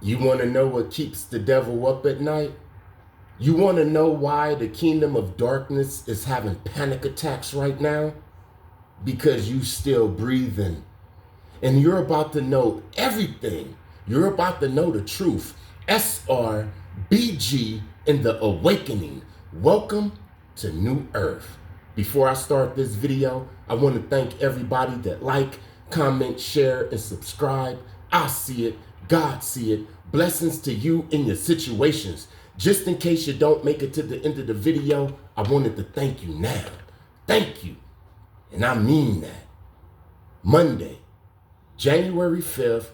You want to know what keeps the devil up at night? You want to know why the kingdom of darkness is having panic attacks right now? Because you still breathing. And you're about to know everything. You're about to know the truth. SR&BG in the awakening. Welcome to New Earth. Before I start this video, I want to thank everybody that like, comment, share, and subscribe. I see it. God see it. Blessings to you in your situations. Just in case you don't make it to the end of the video, I wanted to thank you now. Thank you. And I mean that. Monday, January 5th,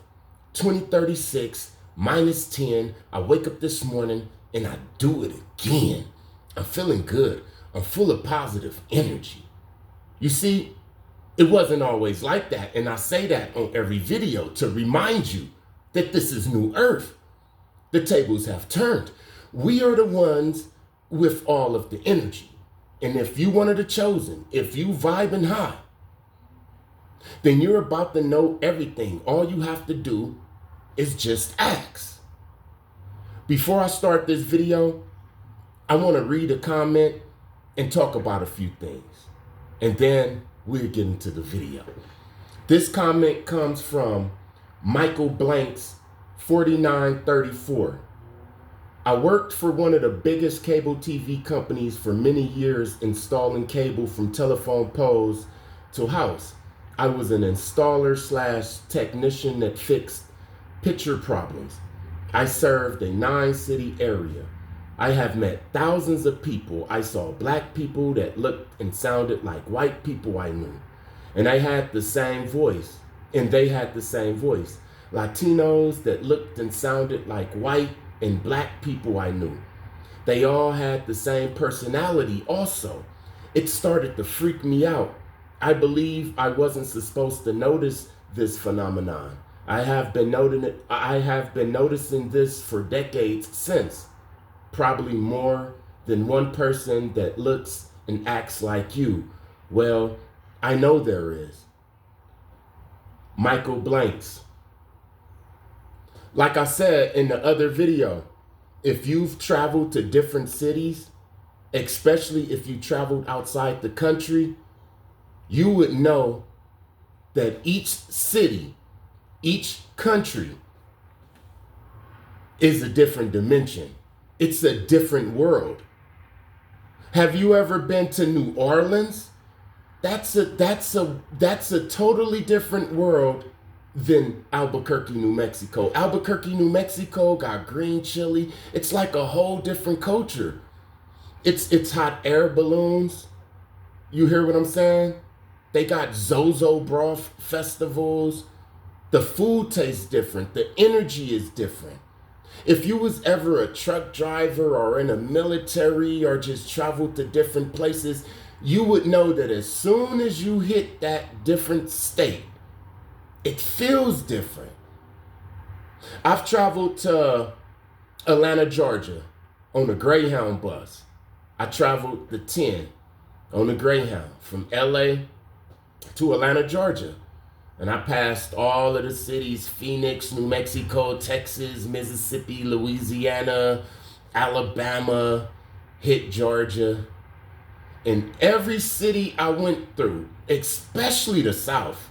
2036, minus 10. I wake up this morning and I do it again. I'm feeling good. I'm full of positive energy. You see, it wasn't always like that. And I say that on every video to remind you that this is New Earth. The tables have turned. We are the ones with all of the energy. And if you one of the chosen, if you vibing high, then you're about to know everything. All you have to do is just ask. Before I start this video, I want to read a comment and talk about a few things. And then we'll get into the video. This comment comes from Michael Blanks 4934. I worked for one of the biggest cable TV companies for many years, installing cable from telephone poles to house. I was an installer / technician that fixed picture problems. I served a 9-city area. I have met thousands of people. I saw black people that looked and sounded like white people I knew. And I had the same voice, and they had the same voice. Latinos that looked and sounded like white and black people I knew. They all had the same personality also. It started to freak me out. I believe I wasn't supposed to notice this phenomenon. I have been noticing this for decades since. Probably more than one person that looks and acts like you. Well, I know there is. Michael Blanks. Like I said in the other video, if you've traveled to different cities, especially if you traveled outside the country, you would know that each city, each country is a different dimension. It's a different world. Have you ever been to New Orleans? That's a totally different world than Albuquerque, New Mexico. Albuquerque, New Mexico got green chili. It's like a whole different culture. It's hot air balloons. You hear what I'm saying? They got Zozo broth festivals. The food tastes different. The energy is different. If you was ever a truck driver or in a military or just traveled to different places, you would know that as soon as you hit that different state, it feels different. I've traveled to Atlanta, Georgia on a Greyhound bus. I traveled the 10 on a Greyhound from LA to Atlanta, Georgia. And I passed all of the cities: Phoenix, New Mexico, Texas, Mississippi, Louisiana, Alabama, hit Georgia. In every city I went through, especially the South,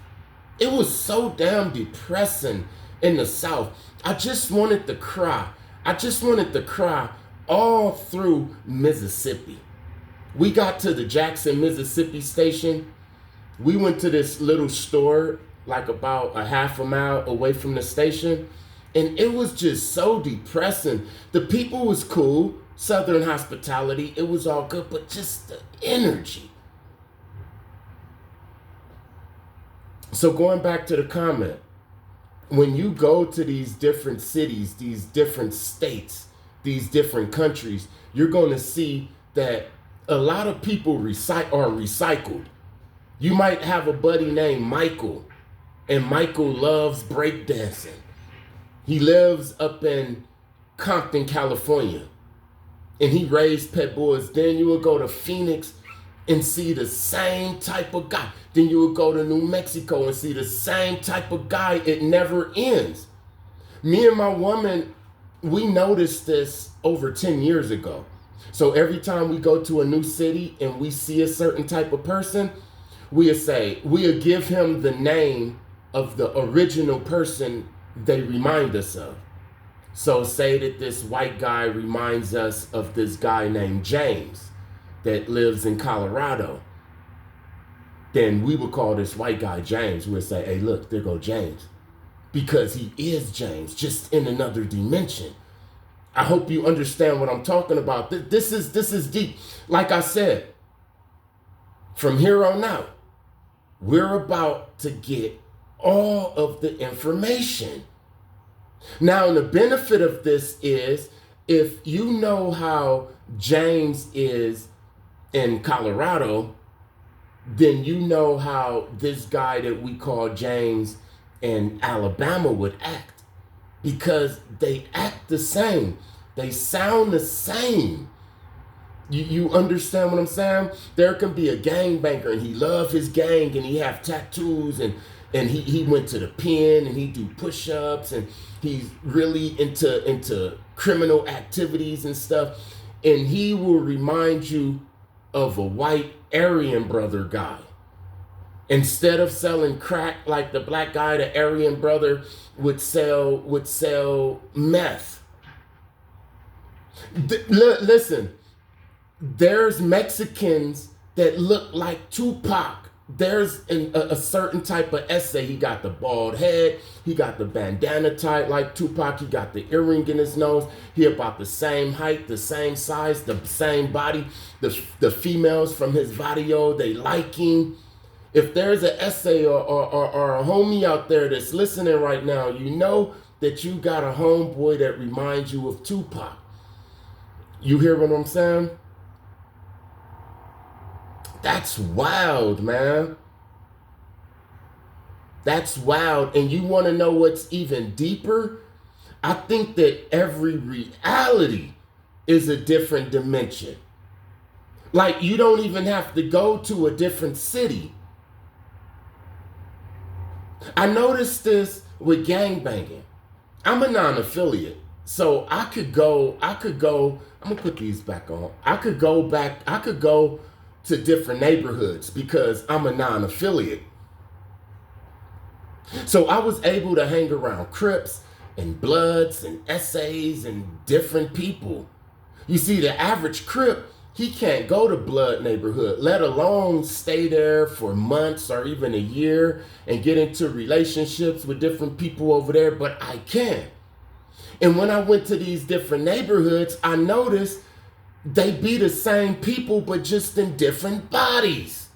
it was so damn depressing in the South. I just wanted to cry. I just wanted to cry all through Mississippi. We got to the Jackson, Mississippi station. We went to this little store like about a half a mile away from the station. And it was just so depressing. The people was cool, Southern hospitality, it was all good, but just the energy. So going back to the comment, when you go to these different cities, these different states, these different countries, you're going to see that a lot of people are recycled. You might have a buddy named Michael, and Michael loves breakdancing. He lives up in Compton, California, and he raised pet bulls. Then you will go to Phoenix and see the same type of guy. Then you will go to New Mexico and see the same type of guy. It never ends. Me and my woman, we noticed this over 10 years ago. So every time we go to a new city and we see a certain type of person, we'll give him the name of the original person they remind us of. So say that this white guy reminds us of this guy named James that lives in Colorado. Then we would call this white guy James. We'll say, hey, look, there go James. Because he is James, just in another dimension. I hope you understand what I'm talking about. This is deep. Like I said, from here on out, we're about to get all of the information. Now, the benefit of this is, if you know how James is in Colorado, then you know how this guy that we call James in Alabama would act, because they act the same. They sound the same. You understand what I'm saying? There can be a gangbanger and he love his gang and he have tattoos and he went to the pen and he do push-ups and he's really into criminal activities and stuff. And he will remind you of a white Aryan brother guy. Instead of selling crack like the black guy, the Aryan brother would sell meth. Listen, there's Mexicans that look like Tupac. There's a certain type of essay. He got the bald head. He got the bandana tied like Tupac. He got the earring in his nose. He about the same height, the same size, the same body. The females from his video, they like him. If there's an essay or a homie out there that's listening right now, you know that you got a homeboy that reminds you of Tupac. You hear what I'm saying? That's wild, man. That's wild. And you want to know what's even deeper? I think that every reality is a different dimension. Like, you don't even have to go to a different city. I noticed this with gangbanging. I'm a non-affiliate, so I could go, I'm gonna put these back on. I could go to different neighborhoods because I'm a non-affiliate. So I was able to hang around Crips and Bloods and SAs and different people. You see, the average Crip, he can't go to Blood neighborhood, let alone stay there for months or even a year and get into relationships with different people over there, but I can. And when I went to these different neighborhoods, I noticed they be the same people, but just in different bodies.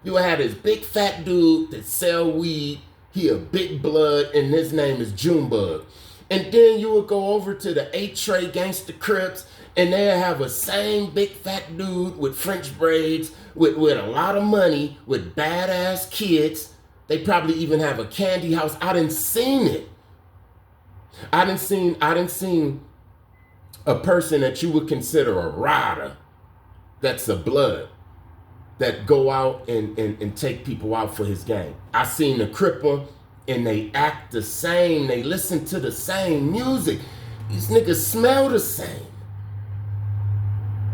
You had this big fat dude that sell weed. He a big Blood, and his name is Junebug. And then you would go over to the 8-tray Gangster Crips, and they'll have a same big fat dude with French braids, with a lot of money, with badass kids. They probably even have a candy house. I done seen it. I done seen a person that you would consider a rider that's a Blood, that go out and take people out for his gang. I seen a Cripper, and they act the same. They listen to the same music. These niggas smell the same.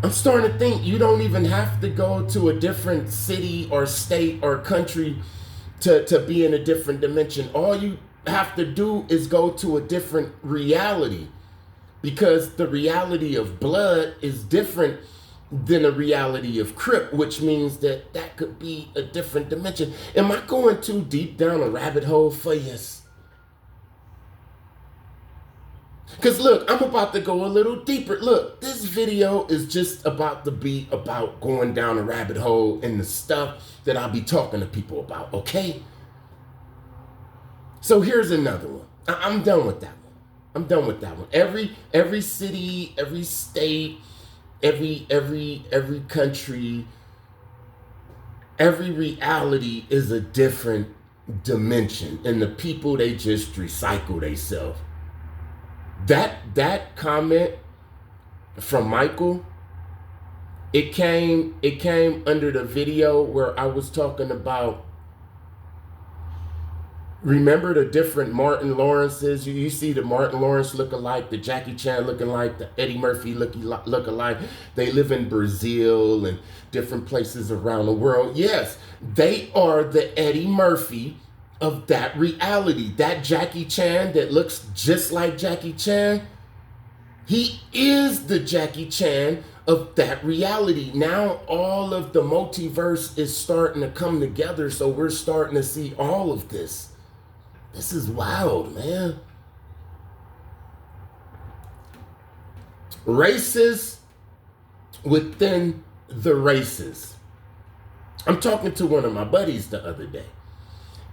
I'm starting to think you don't even have to go to a different city or state or country to be in a different dimension. All you have to do is go to a different reality, because the reality of Blood is different than a reality of Crip, which means that could be a different dimension. Am I going too deep down a rabbit hole for you? Because look, I'm about to go a little deeper. Look, this video is just about to be about going down a rabbit hole and the stuff that I'll be talking to people about, okay? So here's another one. I'm done with that one. I'm done with that one. Every city, every state, every country, every reality is a different dimension. And the people, they just recycle themselves. That comment from Michael, it came under the video where I was talking about Remember the different Martin Lawrences? You see the Martin Lawrence look-alike, the Jackie Chan looking like, the Eddie Murphy look-alike. They live in Brazil and different places around the world. Yes, they are the Eddie Murphy of that reality. That Jackie Chan that looks just like Jackie Chan, he is the Jackie Chan of that reality. Now all of the multiverse is starting to come together, so we're starting to see all of this. This is wild, man. Races within the races. I'm talking to one of my buddies the other day,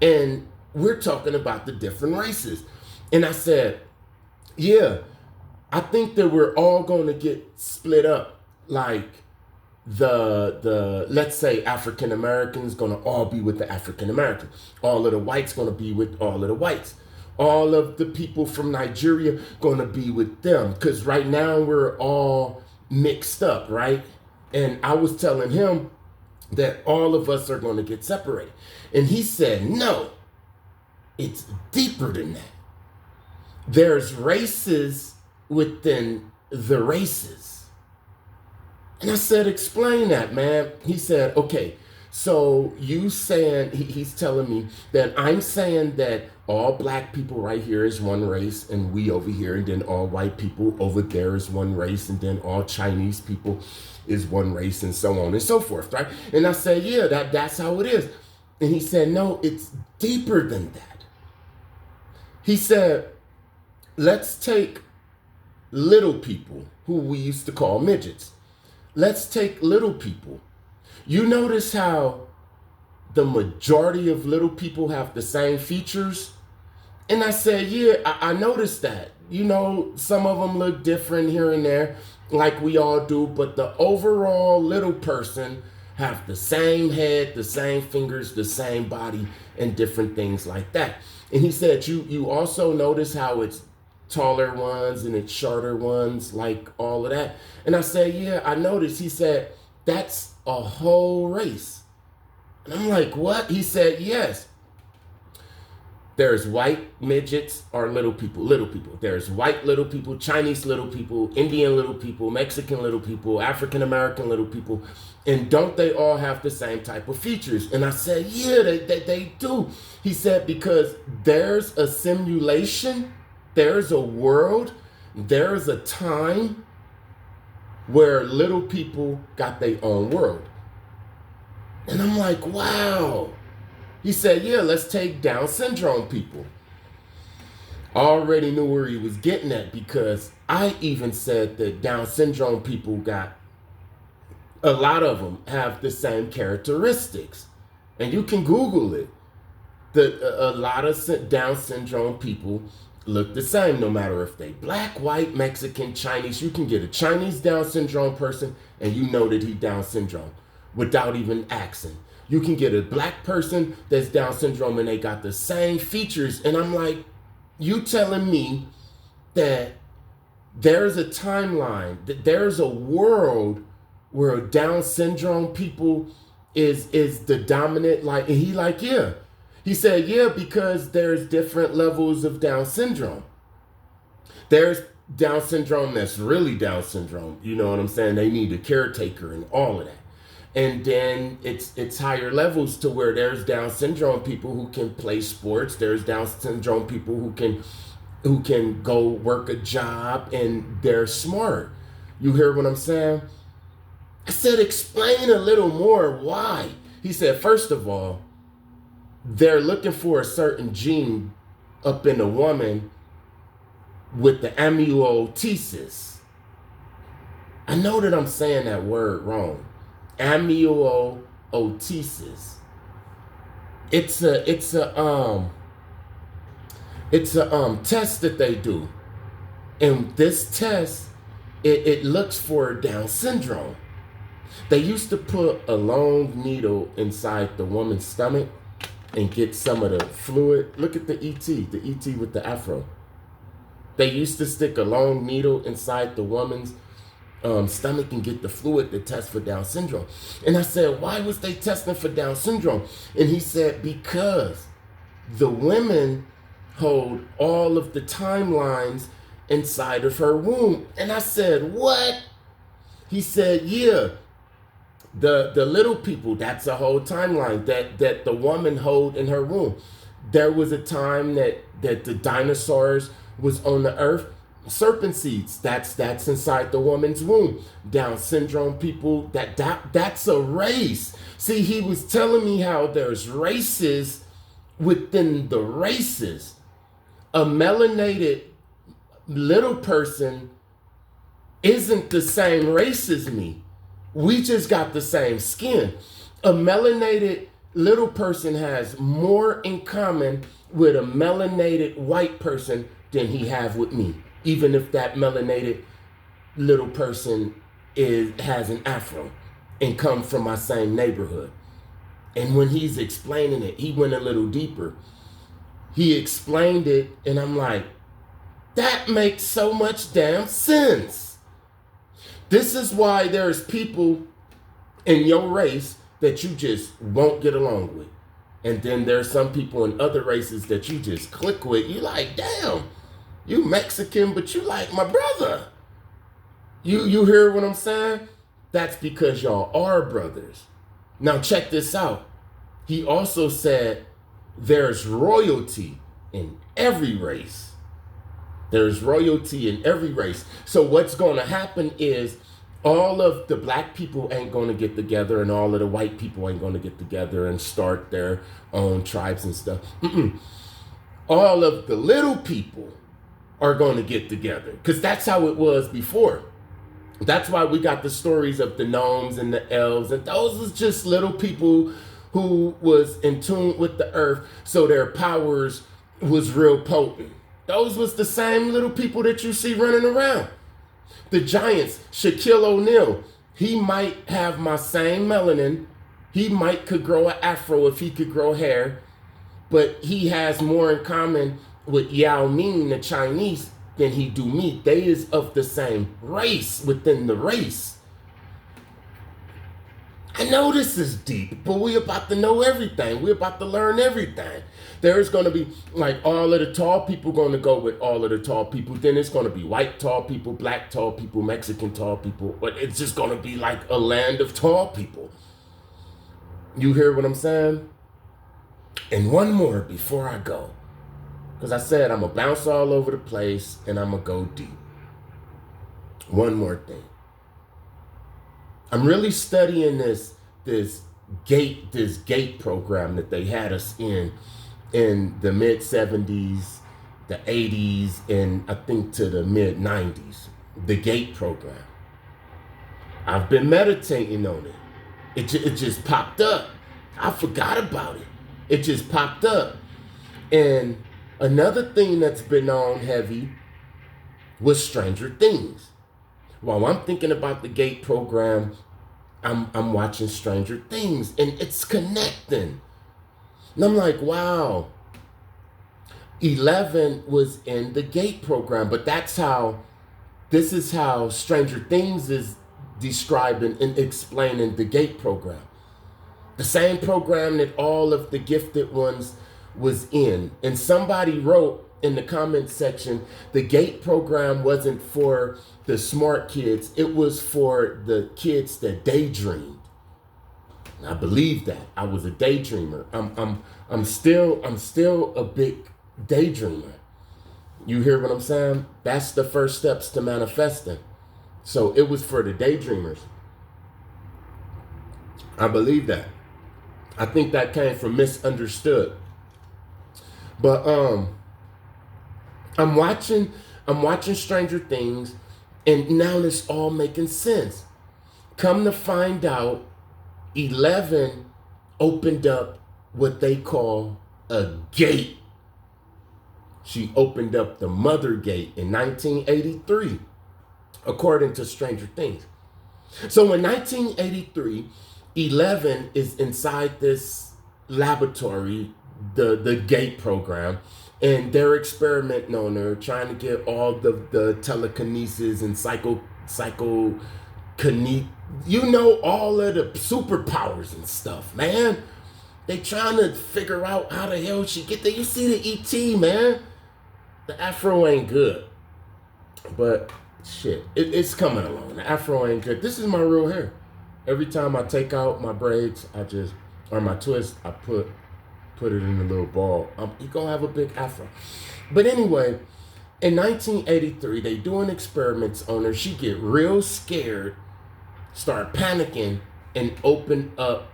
and we're talking about the different races. And I said, yeah, I think that we're all going to get split up, like the let's say African Americans going to all be with the African Americans, all of the whites going to be with all of the whites, all of the people from Nigeria going to be with them, because right now we're all mixed up, right? And I was telling him that all of us are going to get separated, and he said no, it's deeper than that. There's races within the races. And I said, explain that, man. He said, okay, so you saying, he's telling me that I'm saying that all black people right here is one race and we over here, and then all white people over there is one race, and then all Chinese people is one race, and so on and so forth, right? And I said, yeah, that's how it is. And he said, no, it's deeper than that. He said, let's take little people who we used to call midgets. Let's take little people. You notice how the majority of little people have the same features? And I said, yeah, I noticed that. You know, some of them look different here and there, like we all do, but the overall little person have the same head, the same fingers, the same body, and different things like that. And he said, you also notice how it's taller ones and it's shorter ones, like all of that. And I said, yeah, I noticed. He said, that's a whole race. And I'm like, what? He said, yes. There's white midgets or little people. There's white little people, Chinese little people, Indian little people, Mexican little people, African American little people. And don't they all have the same type of features? And I said, yeah, they do. He said, because there's a simulation, there's a world, there's a time where little people got their own world. And I'm like, wow. He said, yeah, let's take Down syndrome people. I already knew where he was getting at, because I even said that Down syndrome people got, a lot of them have the same characteristics. And you can Google it. A lot of Down syndrome people look the same, no matter if they black, white, Mexican, Chinese. You can get a Chinese Down syndrome person and you know that he Down syndrome without even asking. You can get a black person that's Down syndrome and they got the same features. And I'm like, you telling me that there's a timeline, that there's a world where Down syndrome people is the dominant, like, and he like, yeah. He said, yeah, because there's different levels of Down syndrome. There's Down syndrome that's really Down syndrome. You know what I'm saying? They need a caretaker and all of that. And then it's higher levels to where there's Down syndrome people who can play sports. There's Down syndrome people who can go work a job and they're smart. You hear what I'm saying? I said, explain a little more why. He said, first of all, they're looking for a certain gene up in a woman with the amniotesis. I know that I'm saying that word wrong. Amniotesis. It's a test that they do. And this test, it looks for Down syndrome. They used to put a long needle inside the woman's stomach and get some of the fluid. Look at the ET with the afro. They used to stick a long needle inside the woman's stomach and get the fluid to test for Down syndrome. And I said, why was they testing for Down syndrome? And he said, because the women hold all of the timelines inside of her womb. And I said, what? He said, yeah, the little people, that's a whole timeline that the woman hold in her womb. There was a time that the dinosaurs was on the earth. Serpent seeds, that's inside the woman's womb. Down syndrome people, that's a race. See, he was telling me how there's races within the races. A melanated little person isn't the same race as me. We just got the same skin. A melanated little person has more in common with a melanated white person than he have with me, even if that melanated little person has an afro and come from my same neighborhood. And when he's explaining it, he went a little deeper. He explained it, and I'm like, that makes so much damn sense. This is why there's people in your race that you just won't get along with. And then there's some people in other races that you just click with. You like, damn, you Mexican, but you like my brother. You hear what I'm saying? That's because y'all are brothers. Now check this out. He also said there's royalty in every race. There's royalty in every race. So what's going to happen is all of the black people ain't going to get together and all of the white people ain't going to get together and start their own tribes and stuff. All of the little people are going to get together because that's how it was before. That's why we got the stories of the gnomes and the elves, and those was just little people who was in tune with the earth, so their powers was real potent. Those was the same little people that you see running around. The giants, Shaquille O'Neal, he might have my same melanin. He might could grow an afro if he could grow hair, but he has more in common with Yao Ming, the Chinese, than he do me. They is of the same race within the race. I know this is deep, but we about to know everything. We're about to learn everything. There's going to be like all of the tall people going to go with all of the tall people. Then it's going to be white tall people, black tall people, Mexican tall people. But it's just going to be like a land of tall people. You hear what I'm saying? And one more before I go. Because I said I'm going to bounce all over the place and I'm going to go deep. One more thing. I'm really studying this gate program that they had us in the mid 70s, the 80s, and I think to the mid 90s. The gate program. I've been meditating on it. It just popped up. I forgot about it. It just popped up. And another thing that's been on heavy was Stranger Things. While I'm thinking about the gate program, I'm watching Stranger Things and it's connecting. And I'm like, wow, 11 was in the gate program, but this is how Stranger Things is describing and explaining the gate program. The same program that all of the gifted ones was in. And somebody wrote in the comments section, the gate program wasn't for the smart kids, it was for the kids that daydreamed. And I believe that. I was a daydreamer. I'm still a big daydreamer. You hear what I'm saying? That's the first steps to manifesting. So it was for the daydreamers. I believe that. I think that came from Misunderstood. But I'm watching Stranger Things, and now it's all making sense. Come to find out, 11 opened up what they call a gate. She opened up the mother gate in 1983, according to Stranger Things. So in 1983, 11 is inside this laboratory, the gate program, and they're experimenting on her, trying to get all the telekinesis and all of the superpowers and stuff, man. They trying to figure out how the hell she get there. You see the ET, man. The afro ain't good. But shit, it's coming along. The afro ain't good. This is my real hair. Every time I take out my braids, or my twist, I put it in a little ball. You gonna have a big afro. But anyway, in 1983, they doing experiments on her. She get real scared, start panicking, and open up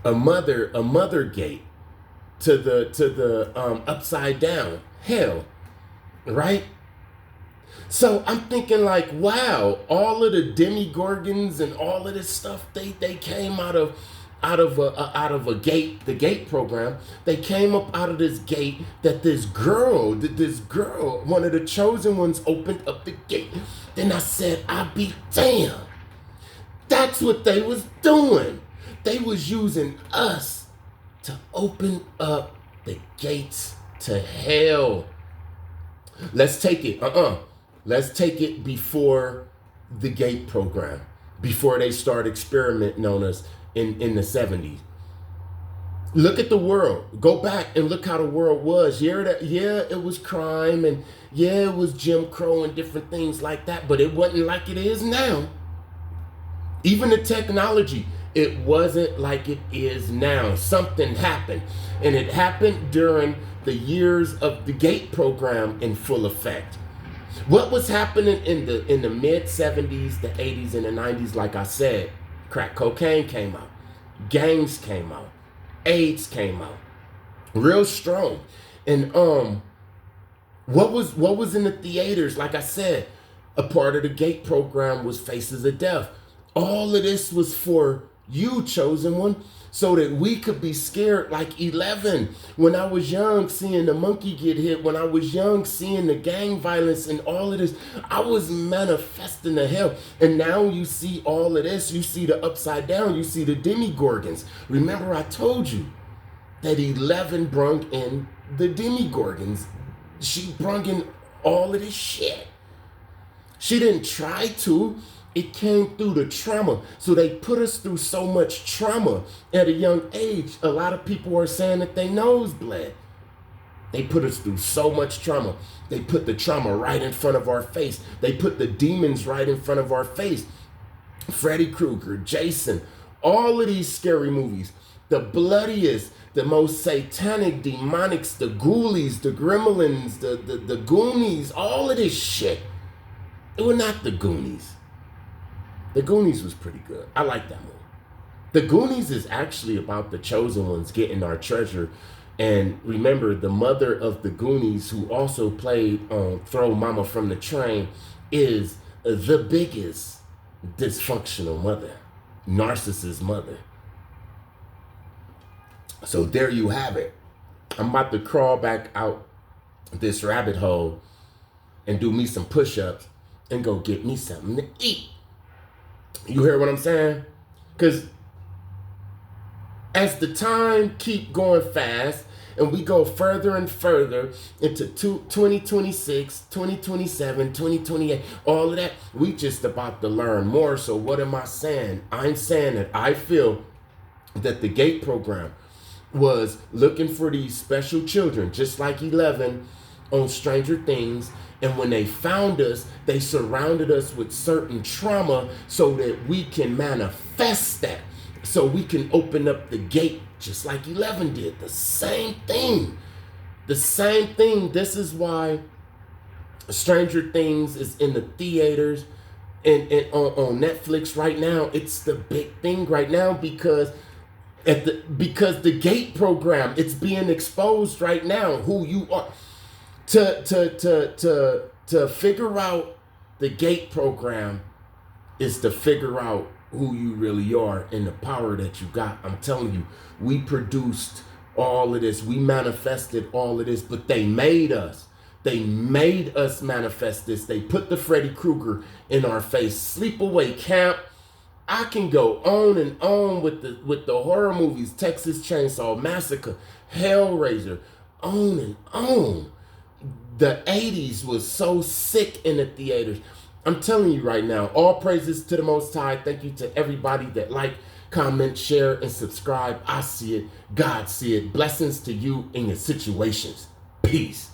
a mother gate to the upside down hell, right? So I'm thinking like, wow, all of the demigorgons and all of this stuff, they came out of a gate, the gate program. They came up out of this gate that this girl, one of the chosen ones, opened up the gate. Then I said, I'll be damned. That's what they was doing. They was using us to open up the gates to hell. Let's take it. Let's take it before the gate program, before they start experimenting on us in the 70s. Look at the world. Go back and look how the world was. Yeah, it was crime, and yeah, it was Jim Crow and different things like that, but it wasn't like it is now. Even the technology, it wasn't like it is now. Something happened, and it happened during the years of the gate program in full effect. What was happening in the mid 70s, the 80s, and the 90s? Like I said, crack cocaine came out, gangs came out, AIDS came out, real strong. And what was in the theaters? Like I said, a part of the gate program was Faces of Death. All of this was for you, chosen one, so that we could be scared like 11. When I was young, seeing the monkey get hit, when I was young, seeing the gang violence and all of this, I was manifesting the hell. And now you see all of this, you see the upside down, you see the demigorgons. Remember I told you that 11 brung in the demigorgons. She brung in all of this shit. She didn't try to. It came through the trauma. So they put us through so much trauma at a young age. A lot of people are saying that they nose bled. They put us through so much trauma. They put the trauma right in front of our face. They put the demons right in front of our face. Freddy Krueger, Jason, all of these scary movies. The bloodiest, the most satanic, demonics, the ghoulies, the gremlins, the Goonies, all of this shit. It was not the Goonies. The Goonies was pretty good. I like that movie. The Goonies is actually about the chosen ones getting our treasure. And remember, the mother of the Goonies, who also played Throw Mama from the Train, is the biggest dysfunctional mother, narcissist mother. So there you have it. I'm about to crawl back out this rabbit hole and do me some push-ups and go get me something to eat. You hear what I'm saying? Because as the time keep going fast and we go further and further into 2026, 2027, 2028, all of that, we just about to learn more. So what am I saying? I'm saying that I feel that the gate program was looking for these special children, just like 11 on Stranger Things. And when they found us, they surrounded us with certain trauma so that we can manifest that. So we can open up the gate just like 11 did. The same thing. The same thing. This is why Stranger Things is in the theaters and on Netflix right now. It's the big thing right now because the gate program, it's being exposed right now who you are. To figure out the gate program is to figure out who you really are and the power that you got. I'm telling you, we produced all of this. We manifested all of this, but they made us. They made us manifest this. They put the Freddy Krueger in our face. Sleepaway Camp. I can go on and on with the horror movies. Texas Chainsaw Massacre, Hellraiser, on and on. The 80s was so sick in the theaters. I'm telling you right now, all praises to the Most High. Thank you to everybody that liked, comment, share, and subscribe. I see it. God see it. Blessings to you in your situations. Peace.